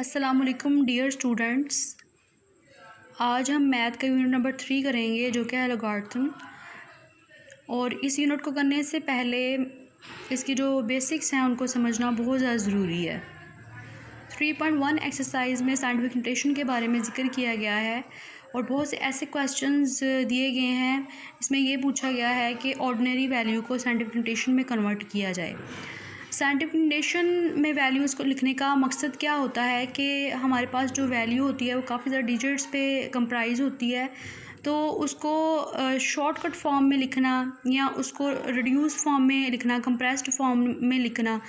अस्सलामुअलैकुम dear students. आज हम मैथ का यूनिट नंबर 3 करेंगे जो कि है लॉगरिथम। और इस यूनिट को करने से पहले इसकी जो बेसिक्स हैं उनको समझना बहुत ज़्यादा ज़रूरी है। 3.1 एक्सरसाइज में साइंटिफिक नोटेशन के बारे में ज़िक्र किया गया है और बहुत से ऐसे क्वेश्चंस दिए गए हैं। इसमें ये पूछा गया है कि ऑर्डिनरी वैल्यू को साइंटिफिक नोटेशन में कन्वर्ट किया जाए। साइंटिफिक नोटेशन में वैल्यूज़ को लिखने का मकसद क्या होता है कि हमारे पास जो वैल्यू होती है वो काफ़ी ज़्यादा डिजिट्स पे कंप्राइज होती है, तो उसको शॉर्टकट फॉर्म में लिखना या उसको रिड्यूस फॉर्म में लिखना, कंप्रेस्ड फॉर्म में लिखना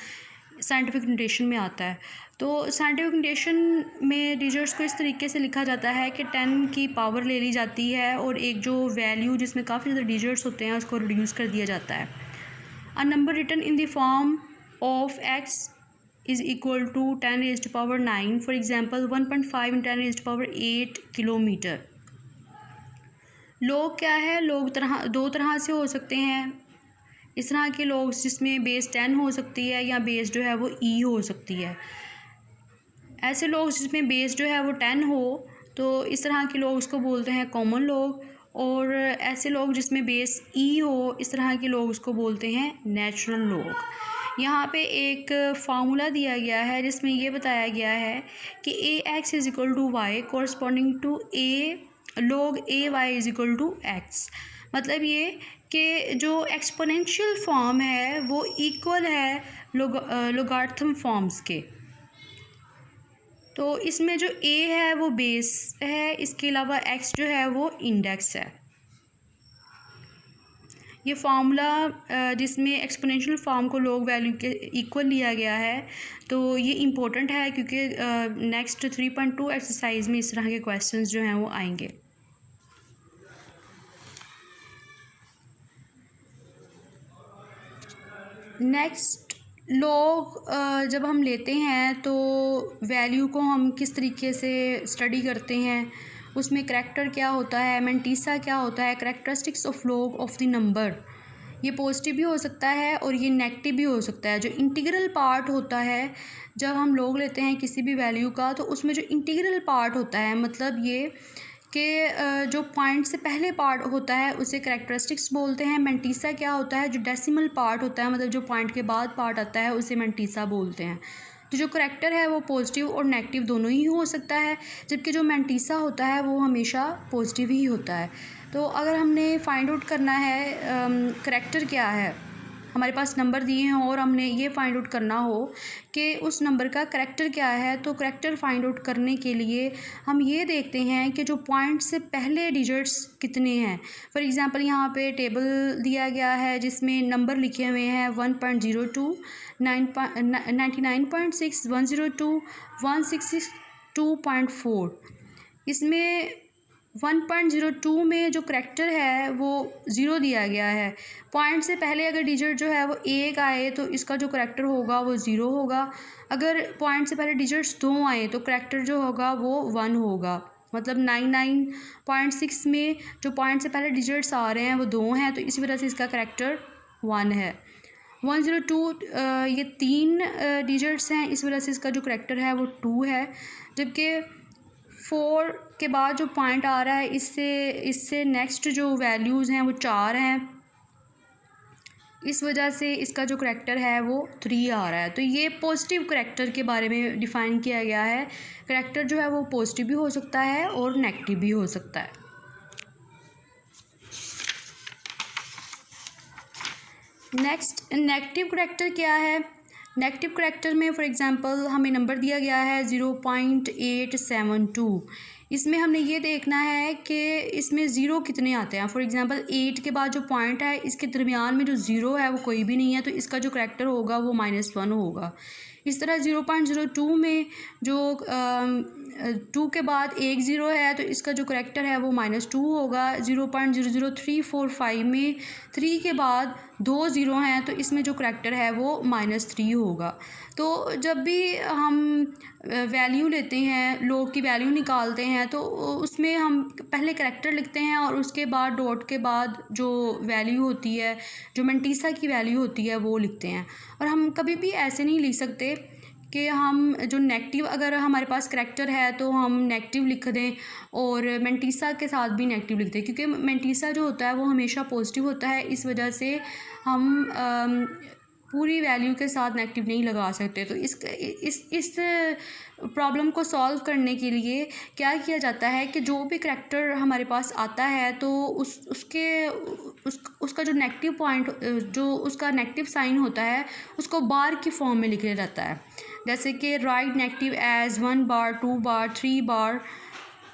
साइंटिफिक नोटेशन में आता है। तो साइंटिफिक नोटेशन में डिजिट्स को इस तरीके से लिखा जाता है कि 10 की पावर ले ली जाती है और एक जो वैल्यू जिसमें काफ़ी ज़्यादा डिजिट्स होते हैं उसको रिड्यूस कर दिया जाता है। A number written in the form of x is equal to 10 raised to power 9, for example 1.5 in 10 raised to power 8 kilometre. लोग क्या है, लोग दो तरह से हो सकते हैं। इस तरह के लोग जिसमें बेस 10 हो सकती है या बेस जो है वो e हो सकती है। ऐसे लोग जिसमें बेस जो है वो 10 हो तो इस तरह के लोग उसको बोलते हैं कॉमन लोग, और ऐसे लोग जिसमें बेस e हो इस तरह के लोग उसको बोलते हैं नेचुरल लोग। यहाँ पे एक फार्मूला दिया गया है जिसमें ये बताया गया है कि A X is equal to Y corresponding to A log A Y is equal to X. मतलब ये कि जो एक्सपोनेंशियल फॉर्म है वो इक्वल है लॉगरिथम फॉर्म्स के। तो इसमें जो ए है वो बेस है, इसके अलावा एक्स जो है वो इंडेक्स है। ये फार्मूला जिसमें एक्सपोनेंशियल फॉर्म को लॉग वैल्यू के इक्वल लिया गया है, तो ये इम्पोर्टेंट है क्योंकि नेक्स्ट 3.2 एक्सरसाइज में इस तरह के क्वेश्चंस जो हैं वो आएंगे। नेक्स्ट लॉग जब हम लेते हैं तो वैल्यू को हम किस तरीके से स्टडी करते हैं, उसमें करैक्टर क्या होता है, मैंटीसा क्या होता है, characteristics of log of the number. ये पॉजिटिव भी हो सकता है और ये नेगेटिव भी हो सकता है। जो इंटीग्रल पार्ट होता है जब हम लॉग लेते हैं किसी भी वैल्यू का, तो उसमें जो इंटीग्रल पार्ट होता है मतलब ये कि जो पॉइंट से पहले पार्ट होता है उसे करैक्टरिस्टिक्स बोलते हैं। मैंटीसा क्या होता है, जो डेसिमल पार्ट होता है मतलब जो पॉइंट के बाद पार्ट आता है उसे मैंटीसा बोलते हैं। तो जो करैक्टर है वो पॉजिटिव और नेगेटिव दोनों ही हो सकता है, जबकि जो मैंटीसा होता है वो हमेशा पॉजिटिव ही होता है। तो अगर हमने फाइंड आउट करना है करैक्टर क्या है, हमारे पास नंबर दिए हैं और हमने ये फाइंड आउट करना हो कि उस नंबर का करैक्टर क्या है, तो करैक्टर फाइंड आउट करने के लिए हम ये देखते हैं कि जो पॉइंट से पहले डिजिट्स कितने हैं। फॉर एग्ज़ाम्पल यहाँ पे टेबल दिया गया है जिसमें नंबर लिखे हुए हैं 1.02, 99.6, 102, 162.4। इसमें 1.02 में जो करैक्टर है वो 0 दिया गया है। पॉइंट से पहले अगर डिजिट जो है वो 1 आए तो इसका जो करैक्टर होगा वो 0 होगा। अगर पॉइंट से पहले डिजिट्स 2 आए तो करैक्टर जो होगा वो 1 होगा। मतलब 99.6 में जो पॉइंट से पहले डिजिट्स आ रहे हैं वो 2 हैं, तो इसी वजह से इसका करैक्टर 1 है। 102 ये 3 डिजिट्स हैं, इस वजह से इसका जो करैक्टर है वो 2 है। जबकि 4 के बाद जो पॉइंट आ रहा है इससे नेक्स्ट जो वैल्यूज़ हैं वो 4 हैं, इस वजह से इसका जो करैक्टर है वो 3 आ रहा है। तो ये पॉजिटिव करैक्टर के बारे में डिफ़ाइन किया गया है। करैक्टर जो है वो पॉजिटिव भी हो सकता है और नेगेटिव भी हो सकता है। नेक्स्ट नेगेटिव करैक्टर क्या है। नेगेटिव करैक्टर में फॉर एग्ज़ाम्पल हमें नंबर दिया गया है 0.872। इसमें हमने ये देखना है कि इसमें ज़ीरो कितने आते हैं। फॉर एग्ज़ाम्पल 8 के बाद जो पॉइंट है इसके दरमियान में जो ज़ीरो है वो कोई भी नहीं है, तो इसका जो करैक्टर होगा वो -1 होगा। इस तरह 0.02 में जो 2 के बाद एक ज़ीरो है तो इसका जो करैक्टर है वो -2 होगा। 0.00345 में 3 के बाद 2 ज़ीरो हैं तो इसमें जो करैक्टर है वो -3 होगा। तो जब भी हम वैल्यू लेते हैं, लोग की वैल्यू निकालते हैं, तो उसमें हम पहले करैक्टर लिखते हैं और उसके बाद डॉट के बाद जो वैल्यू होती है, जो मैंटीसा की वैल्यू होती है वो लिखते हैं। और हम कभी भी ऐसे नहीं लिख सकते कि हम जो नेगेटिव, अगर हमारे पास करैक्टर है तो हम नेगेटिव लिख दें, और मेंटीसा के साथ भी नेगेटिव लिख दें, क्योंकि मेंटीसा जो होता है वो हमेशा पॉजिटिव होता है। इस वजह से हम पूरी वैल्यू के साथ नेगेटिव नहीं लगा सकते। तो इस प्रॉब्लम को सॉल्व करने के लिए क्या किया जाता है कि जो भी करैक्टर हमारे पास आता है तो उसका जो नेगेटिव पॉइंट, जो उसका नेगेटिव साइन होता है, उसको बार की फॉर्म में लिखा जाता है। जैसे कि write negative as 1 bar, 2 bar, 3 bar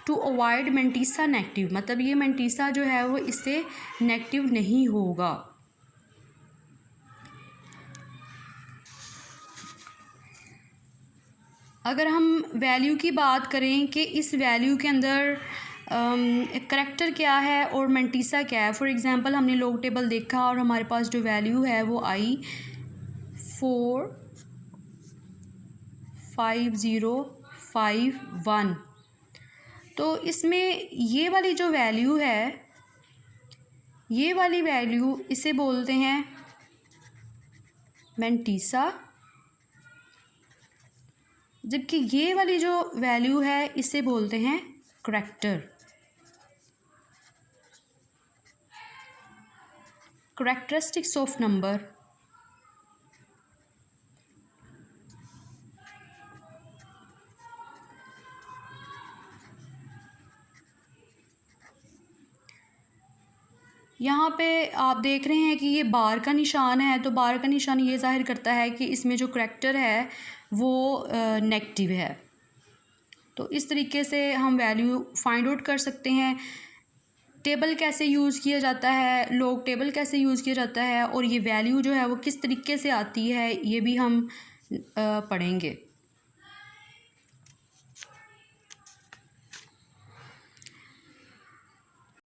to avoid mantissa negative, मतलब ये मेंटीसा जो है वो इससे नेगेटिव नहीं होगा। अगर हम वैल्यू की बात करें कि इस वैल्यू के अंदर करैक्टर क्या है और मेंटीसा क्या है। फॉर एग्ज़ाम्पल हमने लॉग टेबल देखा और हमारे पास जो वैल्यू है वो आई 45051। तो इसमें ये वाली जो वैल्यू है, ये वाली वैल्यू इसे बोलते हैं मेंटीसा, जबकि ये वाली जो वैल्यू है इसे बोलते हैं करैक्टर। Characteristics of number. यहाँ पे आप देख रहे हैं कि ये बार का निशान है, तो बार का निशान ये ज़ाहिर करता है कि इसमें जो करैक्टर है वो नेगेटिव है। तो इस तरीके से हम वैल्यू फाइंड आउट कर सकते हैं। टेबल कैसे यूज़ किया जाता है, लॉग टेबल कैसे यूज़ किया जाता है, और ये वैल्यू जो है वो किस तरीके से आती है, ये भी हम पढ़ेंगे।